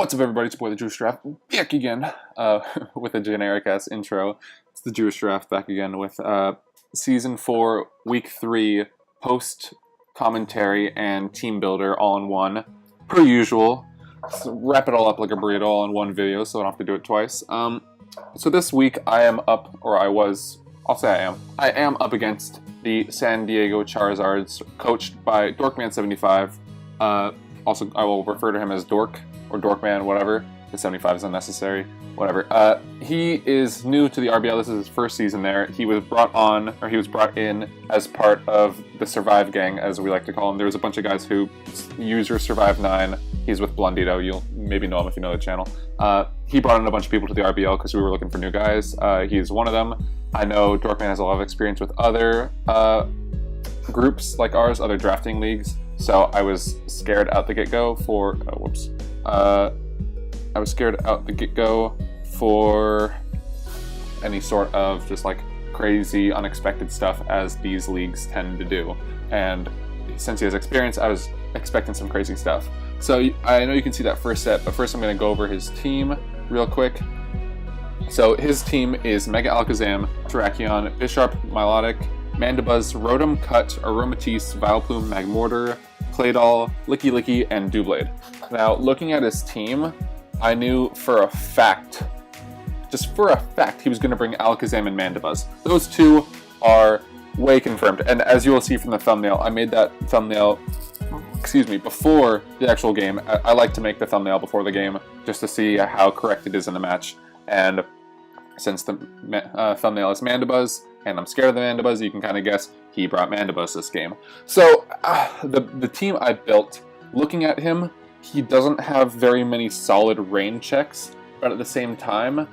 What's up, everybody? It's your boy, the Jewish Draft, back again with a generic-ass intro. It's the Jewish Draft back again with Season 4, Week 3, post-commentary and team builder all in one, per usual. So wrap it all up like a burrito all in one video so I don't have to do it twice. So this week I am up, or I was, I'll say I am up against the San Diego Charizards, coached by Dorkman75. Also, I will refer to him as Dork, or Dorkman, whatever. The 75 is unnecessary, whatever. He is new to the RBL. This is his first season there. He was brought on, or he was brought in as part of the Survive gang, as we like to call him. There was a bunch of guys who user Survive 9. He's with Blondito. You'll maybe know him if you know the channel. He brought in a bunch of people to the RBL because we were looking for new guys. He's one of them. I know Dorkman has a lot of experience with other groups like ours, other drafting leagues. So I was scared out the get-go for, I was scared out the get-go for any sort of just like crazy, unexpected stuff as these leagues tend to do. And since he has experience, I was expecting some crazy stuff. So I know you can see that first set, but first I'm going to go over his team real quick. So his team is Mega Alakazam, Terrakion, Bisharp, Milotic, Mandibuzz, Rotom, Cut, Aromatisse, Vileplume, Magmortar, Claydol, Licky Licky, and Doublade. Now, looking at his team, I knew for a fact, just for a fact, he was going to bring Alakazam and Mandibuzz. Those two are way confirmed, and as you will see from the thumbnail, I made that thumbnail, before the actual game. I like to make the thumbnail before the game, just to see how correct it is in the match, and since the thumbnail is Mandibuzz, and I'm scared of the Mandibuzz, you can kind of guess he brought Mandibuzz this game. So, the team I built, looking at him, he doesn't have very many solid rain checks, but at the same time,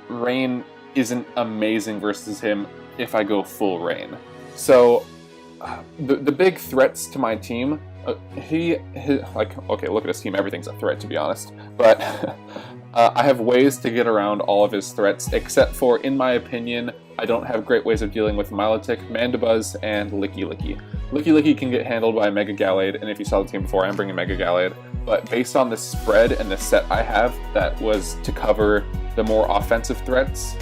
rain isn't amazing versus him if I go full rain. So, the big threats to my team, okay, look at his team, everything's a threat to be honest, but I have ways to get around all of his threats, except for, in my opinion, I don't have great ways of dealing with Milotic, Mandibuzz, and Licky Licky. Licky Licky can get handled by Mega Gallade, and if you saw the team before, I'm bringing Mega Gallade. But based on the spread and the set I have, that was to cover the more offensive threats,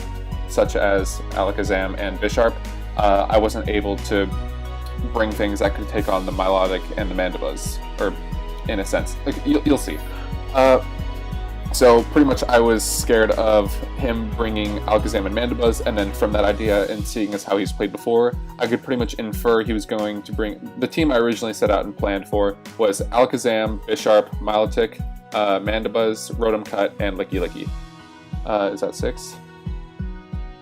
such as Alakazam and Bisharp, I wasn't able to bring things that could take on the Milotic and the Mandibuzz, or in a sense. You'll see. So pretty much I was scared of him bringing Alakazam and Mandibuzz, and then from that idea and seeing as how he's played before, I could pretty much infer he was going to bring... The team I originally set out and planned for was Alakazam, Bisharp, Milotic, Mandibuzz, Rotom Cut, and Licky Licky. Is that 6?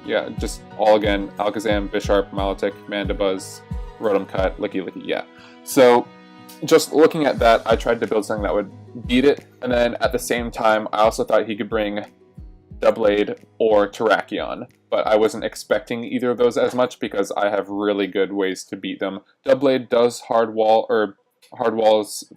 Yeah, just all again, Alakazam, Bisharp, Milotic, Mandibuzz, Rotom Cut, Licky Licky, yeah. So, just looking at that, I tried to build something that would beat it, and then at the same time, I also thought he could bring Doublade or Terrakion, but I wasn't expecting either of those as much because I have really good ways to beat them. Doublade does hard walls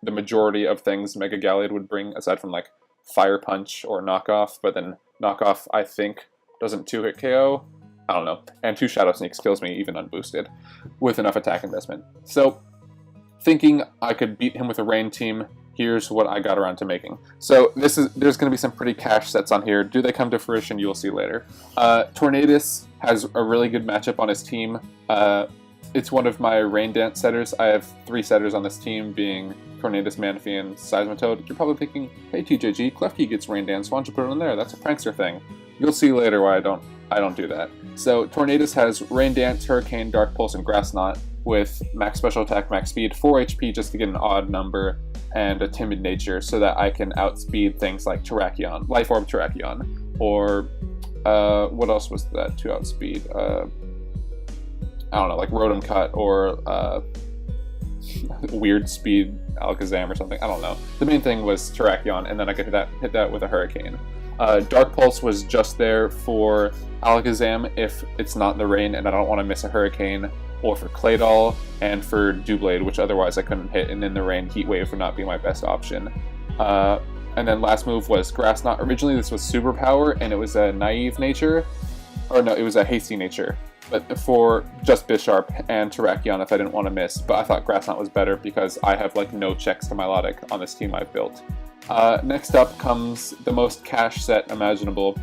the majority of things Mega Gallade would bring, aside from like Fire Punch or Knockoff, but then Knockoff, I think, doesn't 2-hit KO. I don't know. And 2 Shadow Sneaks kills me even unboosted with enough attack investment. So, thinking I could beat him with a rain team, here's what I got around to making. So there's going to be some pretty cash sets on here. Do they come to fruition? You'll see later. Tornadus has a really good matchup on his team. It's one of my Rain Dance setters. I have 3 setters on this team, being Tornadus, Manaphy, and Seismitoad. You're probably thinking, hey TJG, Klefki gets Rain Dance, why don't you put it on there? That's a prankster thing. You'll see later why I don't do that. So Tornadus has Rain Dance, Hurricane, Dark Pulse, and Grass Knot, with max special attack, max speed, 4 HP just to get an odd number, and a timid nature so that I can outspeed things like Terrakion, Life Orb Terrakion, or what else was that to outspeed? I don't know, like Rotom Cut or Weird Speed Alakazam or something, I don't know. The main thing was Terrakion, and then I could hit that with a Hurricane. Dark Pulse was just there for Alakazam if it's not in the rain and I don't want to miss a Hurricane, or for Claydol, and for Doublade, which otherwise I couldn't hit, and in the rain, Heat Wave would not be my best option. And then last move was Grass Knot. Originally this was Superpower, and it was a Naive Nature, or no, it was a Hasty Nature, but for just Bisharp and Terrakion if I didn't want to miss, but I thought Grass Knot was better because I have like no checks to Milotic on this team I've built. Next up comes the most cash set imaginable.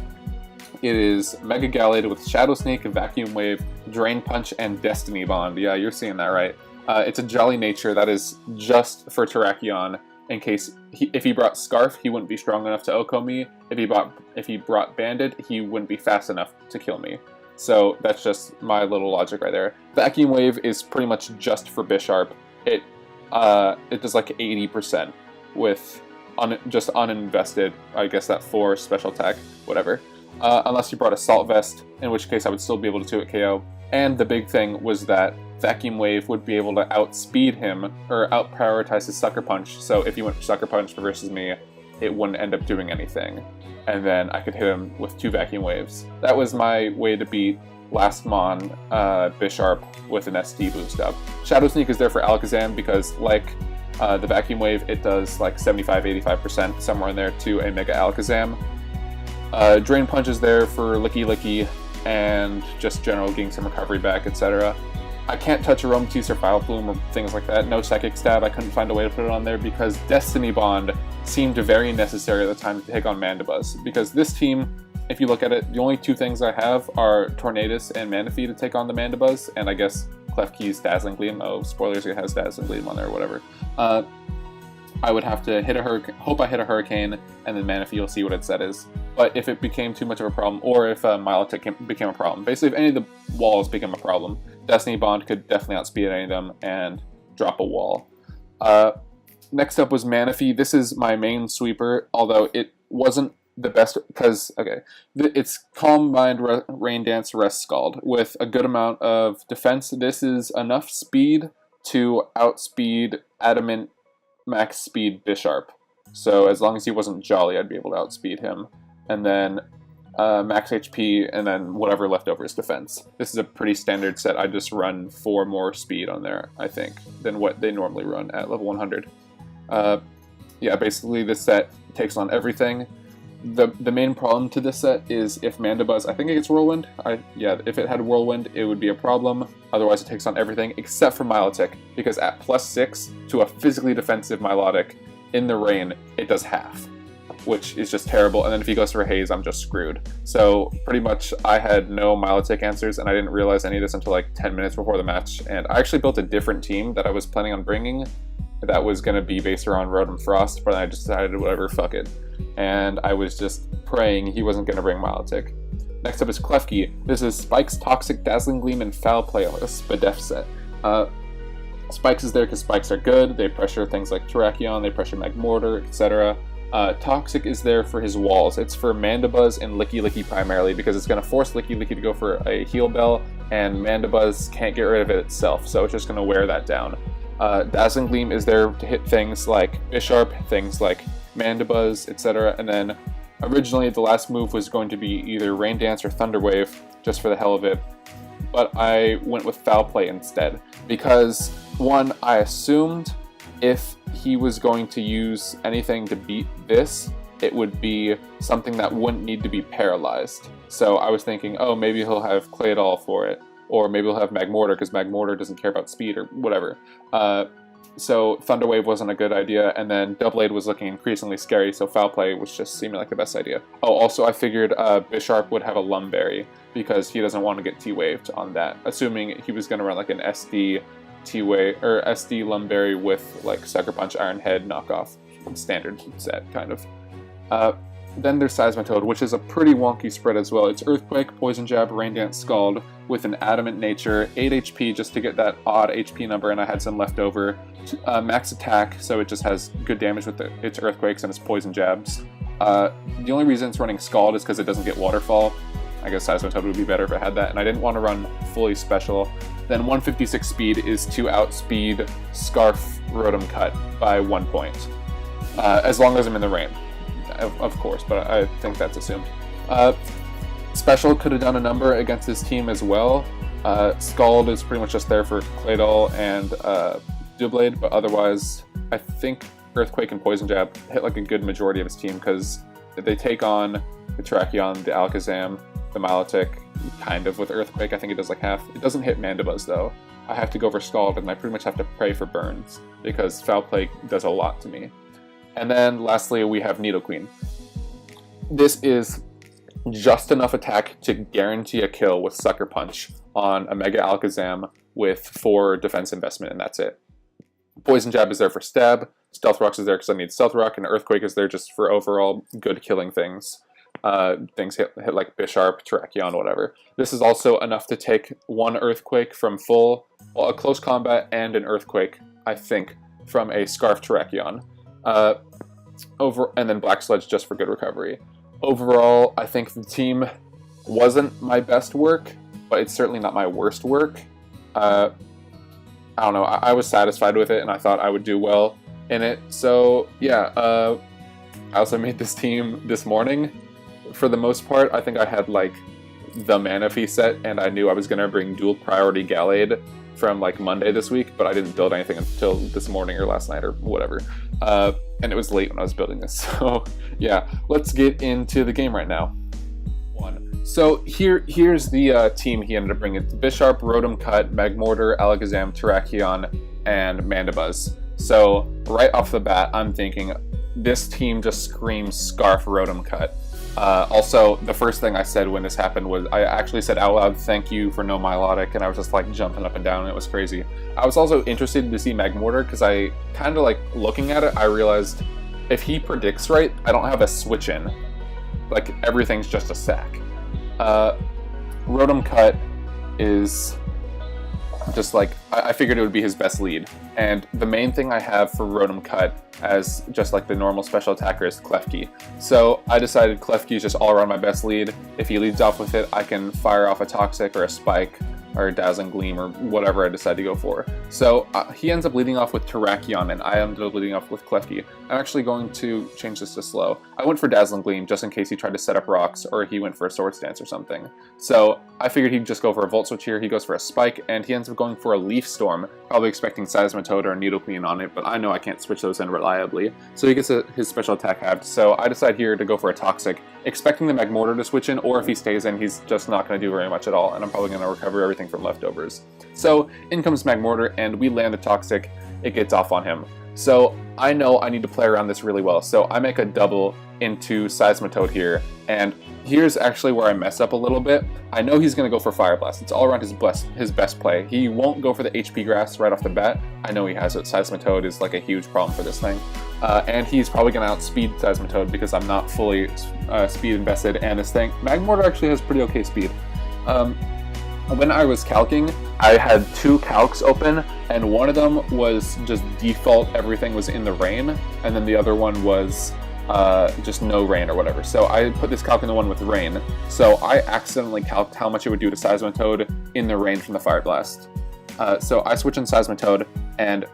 It is Mega Gallade with Shadow Sneak, Vacuum Wave, Drain Punch, and Destiny Bond. Yeah, you're seeing that right. It's a Jolly Nature that is just for Terrakion, in case if he brought Scarf, he wouldn't be strong enough to OHKO me. If he brought Banded, he wouldn't be fast enough to kill me. So that's just my little logic right there. Vacuum Wave is pretty much just for Bisharp. It does like 80% with just uninvested. I guess that 4 special attack, whatever. Unless you brought Assault Vest, in which case I would still be able to 2-hit KO. And the big thing was that Vacuum Wave would be able to outspeed him, or out-prioritize his Sucker Punch, so if he went for Sucker Punch versus me, it wouldn't end up doing anything. And then I could hit him with 2 Vacuum Waves. That was my way to beat last Mon Bisharp with an SD boost up. Shadow Sneak is there for Alakazam because, like the Vacuum Wave, it does like 75-85%, somewhere in there, to a Mega Alakazam. Drain Punch is there for Licky Licky and just general getting some recovery back, etc. I can't touch Aromatisse or File Plume or things like that. No Psychic Stab. I couldn't find a way to put it on there because Destiny Bond seemed very necessary at the time to take on Mandibuzz. Because this team, if you look at it, the only 2 things I have are Tornadus and Manaphy to take on the Mandibuzz, and I guess Klefki's Dazzling Gleam. Oh, spoilers, it has Dazzling Gleam on there or whatever. I would have to hit a Hurricane, hope I hit a Hurricane, and then Manaphy, you'll see what its set is. But if it became too much of a problem, or if Milotic became a problem, basically if any of the walls became a problem, Destiny Bond could definitely outspeed any of them and drop a wall. Next up was Manaphy. This is my main sweeper, although it wasn't the best, because, okay, it's Calm Mind, Rain Dance, Rest Scald. With a good amount of defense, this is enough speed to outspeed Adamant max speed Bisharp. So as long as he wasn't Jolly, I'd be able to outspeed him. And then max HP, and then whatever left over is defense. This is a pretty standard set. I just run 4 more speed on there, I think, than what they normally run at level 100. Yeah, basically this set takes on everything. The main problem to this set is if Mandibuzz, I think it gets Whirlwind. Yeah, if it had Whirlwind, it would be a problem. Otherwise, it takes on everything except for Milotic, because at +6 to a physically defensive Milotic in the rain, it does half, which is just terrible. And then if he goes for Haze, I'm just screwed. So pretty much I had no Milotic answers, and I didn't realize any of this until like 10 minutes before the match. And I actually built a different team that I was planning on bringing that was going to be based around Rotom Frost, but I just decided whatever, fuck it. And I was just praying he wasn't going to bring Milotic. Next up is Klefki. This is Spike's Toxic, Dazzling Gleam, and Foul Play, a Spadef set. Spikes is there because Spikes are good. They pressure things like Terrakion, they pressure Magmortar, etc. Toxic is there for his walls. It's for Mandibuzz and Licky Licky primarily, because it's going to force Licky Licky to go for a Heal Bell, and Mandibuzz can't get rid of it itself, so it's just going to wear that down. Dazzling Gleam is there to hit things like Bisharp, things like Mandibuzz, etc. And then originally the last move was going to be either Rain Dance or Thunder Wave, just for the hell of it. But I went with Foul Play instead, because one, I assumed if he was going to use anything to beat this, it would be something that wouldn't need to be paralyzed. So I was thinking, oh, maybe he'll have Claydol for it. Or maybe he'll have Magmortar, because Magmortar doesn't care about speed or whatever. So Thunder Wave wasn't a good idea, and then Doublade was looking increasingly scary, so Foul Play was just seeming like the best idea. Oh, also I figured Bisharp would have a Lumberry, because he doesn't want to get T-Waved on that, assuming he was going to run like an SD T-Wave, or SD Lumberry with like Sucker Punch, Iron Head knockoff, standard set, kind of. Then there's Seismitoad, which is a pretty wonky spread as well. It's Earthquake, Poison Jab, Rain Dance, Scald, with an Adamant Nature, 8 HP just to get that odd HP number, and I had some left over. Max Attack, so it just has good damage with its Earthquakes and its Poison Jabs. The only reason it's running Scald is because it doesn't get Waterfall. I guess Seismitoad would be better if it had that, and I didn't want to run fully special. Then 156 speed is to outspeed Scarf Rotom Cut by 1 point, as long as I'm in the rain. Of course, but I think that's assumed. Special could have done a number against this team as well. Scald is pretty much just there for Claydol and Doublade, but otherwise, I think Earthquake and Poison Jab hit like a good majority of his team, because they take on the Terrakion, the Alakazam, the Milotic, kind of with Earthquake. I think it does like half. It doesn't hit Mandibuzz though. I have to go for Scald, and I pretty much have to pray for burns, because Foul Play does a lot to me. And then lastly, we have Nidoqueen. This is just enough attack to guarantee a kill with Sucker Punch on a Mega Alakazam with 4 defense investment, and that's it. Poison Jab is there for stab, Stealth Rocks is there because I need Stealth Rock, and Earthquake is there just for overall good killing things. Things hit like Bisharp, Terrakion, whatever. This is also enough to take 1 Earthquake from a close combat and an Earthquake, I think, from a Scarf Terrakion. And then Black Sledge just for good recovery. Overall, I think the team wasn't my best work, but it's certainly not my worst work. I don't know, I was satisfied with it, and I thought I would do well in it. So yeah, I also made this team this morning. For the most part, I think I had like the Manaphy set, and I knew I was going to bring dual priority Gallade from like Monday this week, but I didn't build anything until this morning or last night or whatever. And it was late when I was building this. So yeah, let's get into the game right now. So here's the team he ended up bringing. Bisharp, Rotom Cut, Magmortar, Alakazam, Terrakion, and Mandibuzz. So right off the bat, I'm thinking this team just screams Scarf Rotom Cut. Also, the first thing I said when this happened was, I actually said out loud, "Thank you for no Milotic," and I was just like jumping up and down, and it was crazy. I was also interested to see Magmortar, because I kind of like, looking at it, I realized if he predicts right, I don't have a switch in. Like, everything's just a sack. Rotom Cut is just like, I figured it would be his best lead. And the main thing I have for Rotom Cut as just like the normal special attacker is Klefki. So I decided Klefki is just all around my best lead. If he leads off with it, I can fire off a Toxic or a Spike or a Dazzling Gleam or whatever I decide to go for. So he ends up leading off with Terrakion, and I ended up leading off with Klefki. I'm actually going to change this to slow. I went for Dazzling Gleam just in case he tried to set up rocks, or he went for a Swords Dance or something. So I figured he'd just go for a Volt Switch here. He goes for a Spike, and he ends up going for a Leaf Storm, probably expecting Seismitoad or Nidoqueen on it, but I know I can't switch those in reliably. So he gets his special attack halved. So I decide here to go for a Toxic, expecting the Magmortar to switch in, or if he stays in, he's just not going to do very much at all, and I'm probably going to recover everything from leftovers. So in comes Magmortar, and we land the Toxic. It gets off on him. So I know I need to play around this really well, so I make a double into Seismitoad here, and here's actually where I mess up a little bit. I know he's going to go for Fire Blast. It's all around his best play. He won't go for the HP Grass right off the bat. I know he has it. Seismitoad is like a huge problem for this thing. And he's probably going to outspeed Seismitoad because I'm not fully speed invested, and this thing, Magmortar actually has pretty okay speed. When I was calcing, I had 2 calcs open, and one of them was just default, everything was in the rain, and then the other one was just no rain or whatever. So I put this calc in the one with rain. So I accidentally calced how much it would do to Seismitoad in the rain from the Fire Blast. So I switch in Seismitoad, and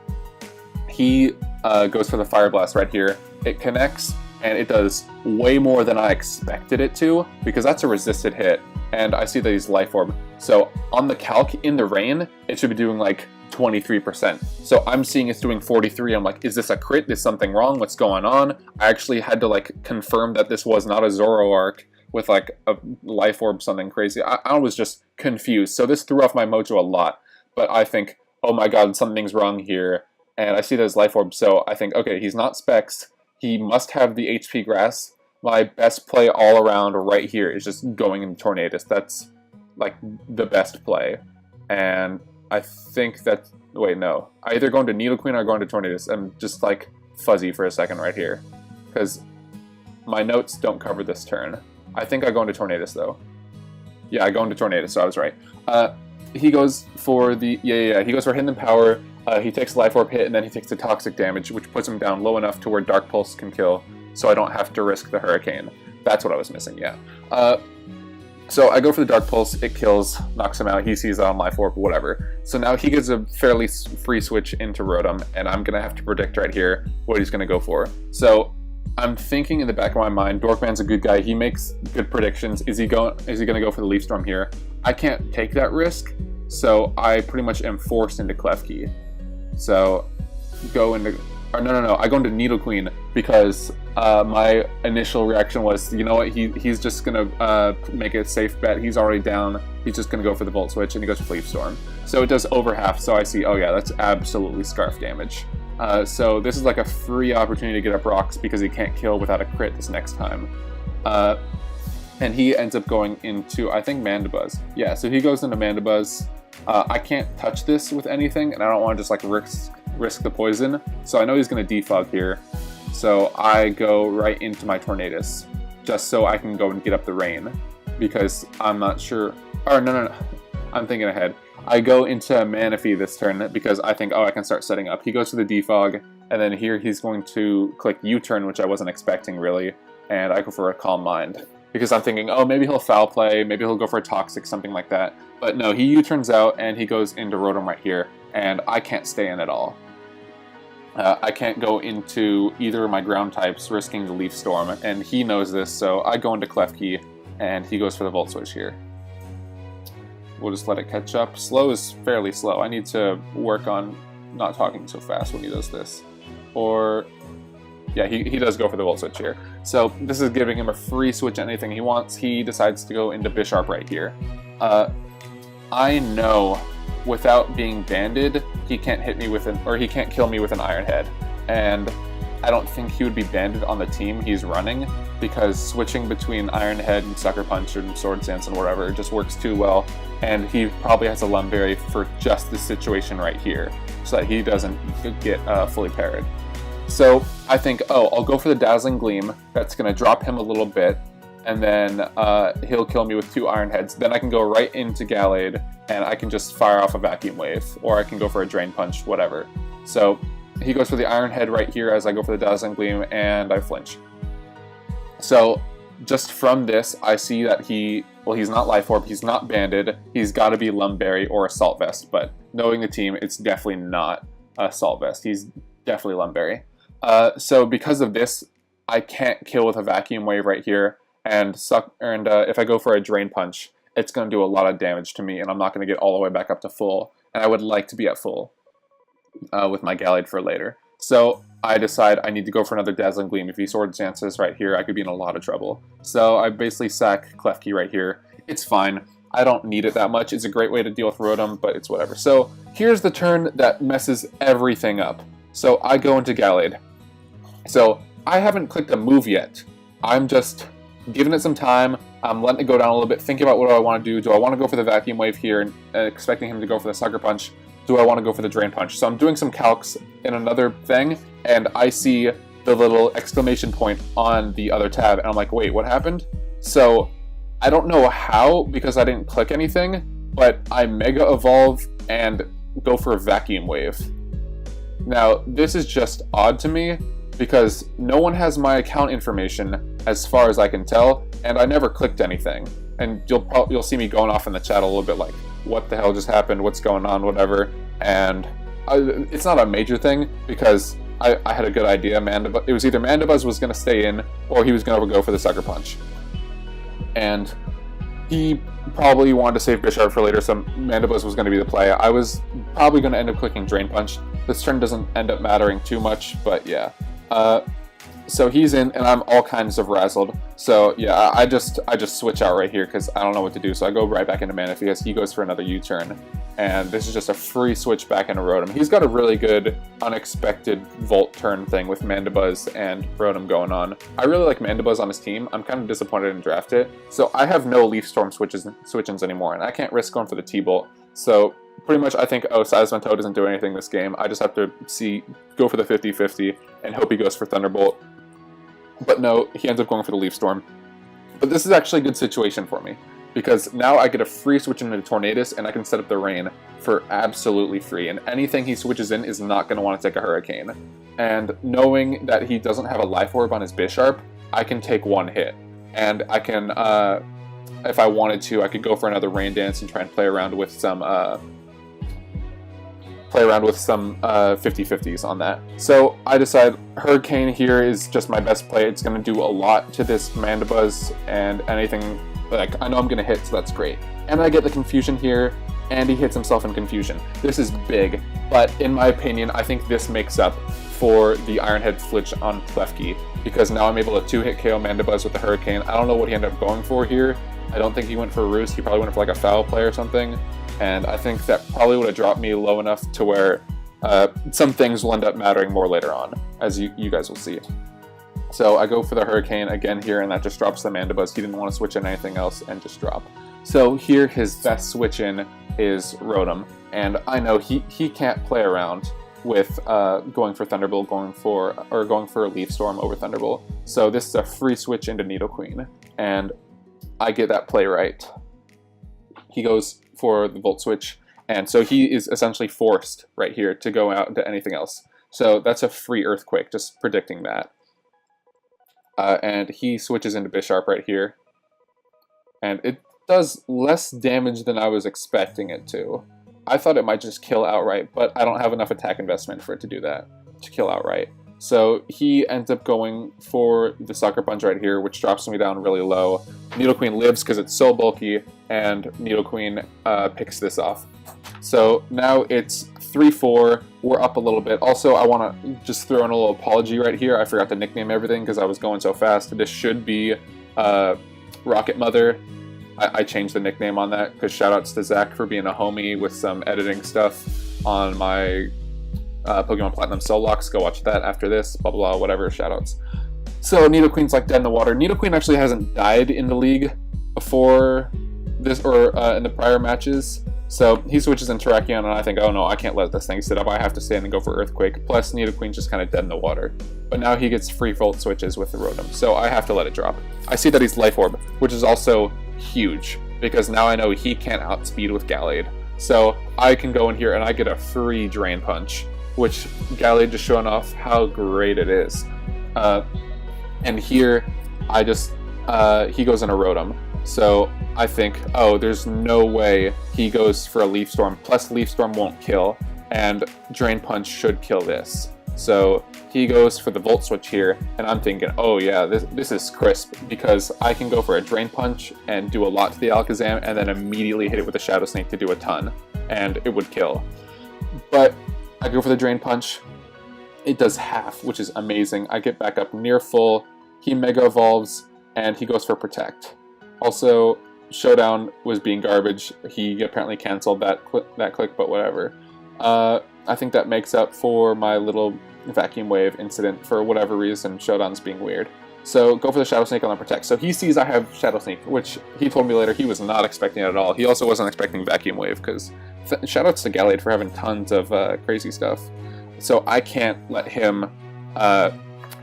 he goes for the Fire Blast right here. It connects, and it does way more than I expected it to, because that's a resisted hit, and I see that he's Life Orb. So on the calc in the rain, it should be doing like 23%. So I'm seeing it's doing 43. I'm like, is this a crit? Is something wrong? What's going on? I actually had to like confirm that this was not a Zoroark with like a Life Orb, something crazy. I was just confused. So this threw off my mojo a lot, but I think, oh my god, something's wrong here. And I see that as Life Orb, so I think, okay, he's not Specs. He must have the HP Grass. My best play all around right here is just going into Tornadus. That's like the best play. And I think that, wait, no. I either go into Nidoqueen or go into Tornadus. I'm just like fuzzy for a second right here, because my notes don't cover this turn. I think I go into Tornadus though. Yeah, I go into Tornadus, so I was right. He goes for the, he goes for Hidden Power. He takes Life Orb hit, and then he takes the Toxic damage, which puts him down low enough to where Dark Pulse can kill, so I don't have to risk the Hurricane. That's what I was missing, yeah. So I go for the Dark Pulse, it kills, knocks him out, he sees that on Life Orb, whatever. So now he gets a fairly free switch into Rotom, and I'm going to have to predict right here what he's going to go for. So I'm thinking in the back of my mind, Dorkman's a good guy, he makes good predictions. Is he going to go for the Leaf Storm here? I can't take that risk, so I pretty much am forced into Klefki. So go into or no, I go into Needle Queen because my initial reaction was, you know what, he's just gonna make a safe bet. He's already down. He's just gonna go for the Volt Switch, and he goes for Leaf Storm. So it does over half. So I see, oh yeah, that's absolutely Scarf damage. So this is like a free opportunity to get up rocks because he can't kill without a crit this next time. And he ends up going into, I think, Mandibuzz. Yeah, so he goes into Mandibuzz. I can't touch this with anything, and I don't want to just like risk the poison. So I know he's going to defog here. So I go right into my Tornadus, just so I can go and get up the rain, because I'm not sure. Or no, I'm thinking ahead. I go into Manaphy this turn because I think, oh, I can start setting up. He goes for the defog, and then here he's going to click U-turn, which I wasn't expecting really, and I go for a Calm Mind. Because I'm thinking, oh, maybe he'll foul play, maybe he'll go for a Toxic, something like that. But no, he U-turns out, and he goes into Rotom right here, and I can't stay in at all. I can't go into either of my ground types, risking the Leaf Storm, and he knows this, so I go into Klefki, and he goes for the Volt Switch here. We'll just let it catch up. Slow is fairly slow. I need to work on not talking so fast when he does this. Or... yeah, he does go for the Volt Switch here. So this is giving him a free switch anything he wants. He decides to go into Bisharp right here. I know without being banded, he can't hit me with an, or he can't kill me with an Iron Head. And I don't think he would be banded on the team he's running, because switching between Iron Head and Sucker Punch and Sword Dance and whatever just works too well. And he probably has a Lumberry for just this situation right here, so that he doesn't get fully parried. So I think, oh, I'll go for the Dazzling Gleam. That's going to drop him a little bit, and then he'll kill me with 2 Iron Heads. Then I can go right into Gallade, and I can just fire off a Vacuum Wave, or I can go for a Drain Punch, whatever. So he goes for the Iron Head right here as I go for the Dazzling Gleam, and I flinch. So just from this, I see that he's not Life Orb, he's not banded, he's got to be Lumberry or Assault Vest, but knowing the team, it's definitely not Assault Vest. He's definitely Lumberry. So because of this, I can't kill with a Vacuum Wave right here, and if I go for a Drain Punch, it's going to do a lot of damage to me, and I'm not going to get all the way back up to full, and I would like to be at full with my Gallade for later. So I decide I need to go for another Dazzling Gleam. If he Sword Dances right here, I could be in a lot of trouble. So I basically sack Klefki right here. It's fine. I don't need it that much. It's a great way to deal with Rotom, but it's whatever. So here's the turn that messes everything up. So I go into Gallade. So I haven't clicked a move yet. I'm just giving it some time. I'm letting it go down a little bit, thinking about what do I want to do. Do I want to go for the Vacuum Wave here and expecting him to go for the Sucker Punch? Do I want to go for the Drain Punch? So I'm doing some calcs in another thing, and I see the little exclamation point on the other tab, and I'm like, wait, what happened? So I don't know how, because I didn't click anything, but I Mega Evolve and go for a Vacuum Wave. Now, this is just odd to me, because no one has my account information as far as I can tell, and I never clicked anything. And you'll see me going off in the chat a little bit like, what the hell just happened, what's going on, whatever. And it's not a major thing, because I had a good idea. It was either Mandibuzz was going to stay in, or he was going to go for the Sucker Punch. And he probably wanted to save Bisharp for later, so Mandibuzz was going to be the play. I was probably going to end up clicking Drain Punch. This turn doesn't end up mattering too much, but yeah. So he's in, and I'm all kinds of razzled. So yeah, I just switch out right here because I don't know what to do. So I go right back into Manaphy because he goes for another U-turn, and this is just a free switch back into Rotom. He's got a really good unexpected Volt turn thing with Mandibuzz and Rotom going on. I really like Mandibuzz on his team. I'm kind of disappointed in draft it. So I have no Leaf Storm switch-ins anymore, and I can't risk going for the T-Bolt. So pretty much I think, oh, Seismitoad doesn't do anything this game. I just have to go for the 50-50 and hope he goes for Thunderbolt. But no, he ends up going for the Leaf Storm. But this is actually a good situation for me, because now I get a free switch into Tornadus, and I can set up the Rain for absolutely free, and anything he switches in is not going to want to take a Hurricane. And knowing that he doesn't have a Life Orb on his Bisharp, I can take one hit. And I can, if I wanted to, I could go for another Rain Dance and try and play around with some 50-50s on that. So I decide Hurricane here is just my best play. It's going to do a lot to this Mandibuzz, and anything, like, I know I'm going to hit, so that's great. And I get the Confusion here, and he hits himself in Confusion. This is big, but in my opinion, I think this makes up for the Iron Head Flitch on Klefki, because now I'm able to 2-hit KO Mandibuzz with the Hurricane. I don't know what he ended up going for here. I don't think he went for a Roost. He probably went for like a Foul Play or something. And I think that probably would have dropped me low enough to where some things will end up mattering more later on, as you guys will see. So I go for the Hurricane again here, and that just drops the Mandibuzz. He didn't want to switch in anything else and just drop. So here his best switch in is Rotom, and I know he can't play around with going for Thunderbolt, going for Leaf Storm over Thunderbolt. So this is a free switch into Nidoqueen, and I get that play right. He goes for the Volt Switch, and so he is essentially forced right here to go out into anything else. So that's a free Earthquake, just predicting that. And he switches into Bisharp right here, and it does less damage than I was expecting it to. I thought it might just kill outright, but I don't have enough attack investment for it to do that, to kill outright. So he ends up going for the Sucker Punch right here, which drops me down really low. Nidoqueen lives because it's so bulky, and Nidoqueen picks this off. So now it's 3-4, we're up a little bit. Also, I want to just throw in a little apology right here. I forgot to nickname everything because I was going so fast. This should be Rocket Mother. I changed the nickname on that because shoutouts to Zach for being a homie with some editing stuff on my Pokemon Platinum Soul Locks. Go watch that after this, blah blah blah, whatever, shoutouts. So Nidoqueen's like dead in the water. Nidoqueen actually hasn't died in the league before this, or in the prior matches. So he switches into Terrakion, and I think, oh no, I can't let this thing sit up. I have to stand and go for Earthquake. Plus, Nidoqueen's just kind of dead in the water. But now he gets free Volt switches with the Rotom, so I have to let it drop. I see that he's Life Orb, which is also huge, because now I know he can't outspeed with Gallade. So I can go in here and I get a free Drain Punch, which Gallade just showing off how great it is. And here, I just, he goes in a Rotom. So I think, oh, there's no way he goes for a Leaf Storm, plus Leaf Storm won't kill, and Drain Punch should kill this. So he goes for the Volt Switch here, and I'm thinking, oh yeah, this is crisp, because I can go for a Drain Punch and do a lot to the Alakazam, and then immediately hit it with a Shadow Sneak to do a ton, and it would kill. But I go for the Drain Punch, it does half, which is amazing. I get back up near full, he Mega Evolves, and he goes for Protect. Also, Showdown was being garbage. He apparently canceled that click, but whatever. I think that makes up for my little Vacuum Wave incident for whatever reason. Showdown's being weird. So go for the Shadow Sneak on the Protect. So he sees I have Shadow Sneak, which he told me later he was not expecting it at all. He also wasn't expecting Vacuum Wave, because shoutouts to Gallade for having tons of crazy stuff. So I can't let him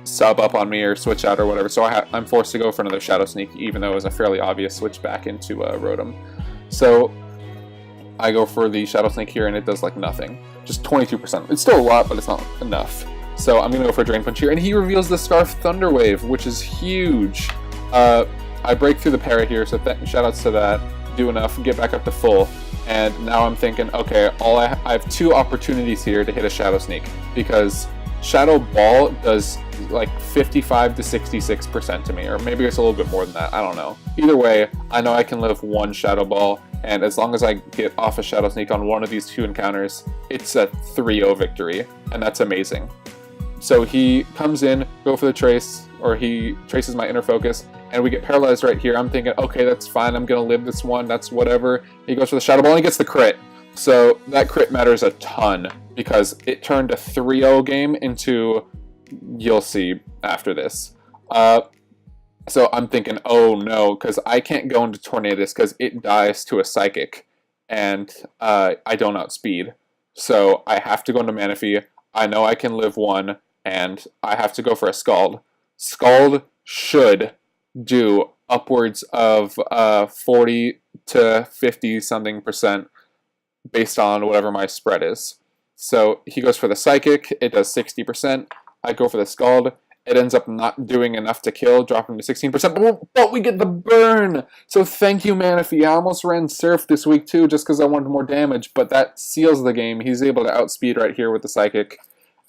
sub up on me or switch out or whatever, so I'm forced to go for another Shadow Sneak, even though it was a fairly obvious switch back into Rotom. So I go for the Shadow Sneak here, and it does like nothing. Just 22%. It's still a lot, but it's not enough. So I'm going to go for a Drain Punch here, and he reveals the Scarf Thunder Wave, which is huge. I break through the Parrot here, so shoutouts to that. Do enough, get back up to full. And now I'm thinking, okay, I have two opportunities here to hit a Shadow Sneak, because Shadow Ball does like 55 to 66% to me, or maybe it's a little bit more than that, I don't know. Either way, I know I can live one Shadow Ball, and as long as I get off a Shadow Sneak on one of these two encounters, it's a 3-0 victory, and that's amazing. So he comes in, go for the Trace, or he traces my Inner Focus, and we get paralyzed right here. I'm thinking, okay, that's fine, I'm gonna live this one, that's whatever. He goes for the Shadow Ball, and he gets the crit. So that crit matters a ton, because it turned a 3-0 game into, you'll see after this. So I'm thinking, oh no, because I can't go into Tornadus because it dies to a Psychic, and I don't outspeed. So I have to go into Manaphy. I know I can live one, and I have to go for a Scald. Scald should do upwards of 40 to 50 something percent based on whatever my spread is. So he goes for the Psychic, it does 60%. I go for the Scald, it ends up not doing enough to kill, dropping to 16%, but we get the burn! So thank you, Manaphy. I almost ran Surf this week too, just because I wanted more damage, but that seals the game. He's able to outspeed right here with the Psychic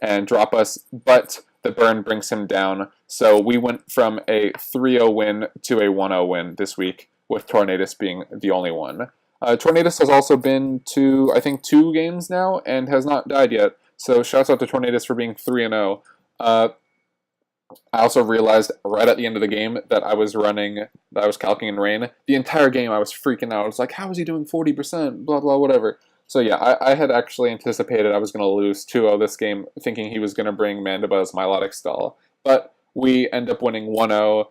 and drop us, but the burn brings him down. So we went from a 3-0 win to a 1-0 win this week, with Tornadus being the only one. Tornadus has also been to, I think, 2 games now, and has not died yet. So shouts out to Tornadoes for being 3-0. I also realized right at the end of the game that I was calcing in rain. The entire game I was freaking out. I was like, how is he doing 40%? Blah, blah, whatever. So yeah, I had actually anticipated I was going to lose 2-0 this game, thinking he was going to bring Mandiba's Milotic Stall. But we end up winning 1-0.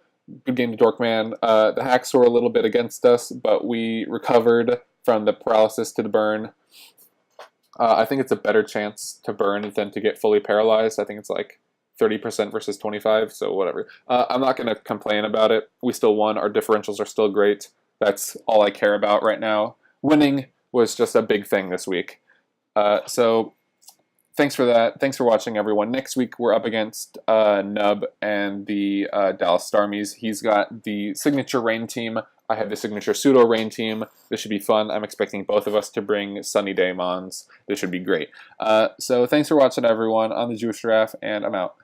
Good game to Dorkman. The hacks were a little bit against us, but we recovered from the paralysis to the burn. I think it's a better chance to burn than to get fully paralyzed. I think it's like 30% versus 25, so whatever. I'm not going to complain about it. We still won. Our differentials are still great. That's all I care about right now. Winning was just a big thing this week. So thanks for that. Thanks for watching, everyone. Next week, we're up against Nub and the Dallas Starmies. He's got the signature rain team. I have the signature pseudo rain team. This should be fun. I'm expecting both of us to bring sunny day mons. This should be great. So thanks for watching, everyone. I'm the Jewish Giraffe, and I'm out.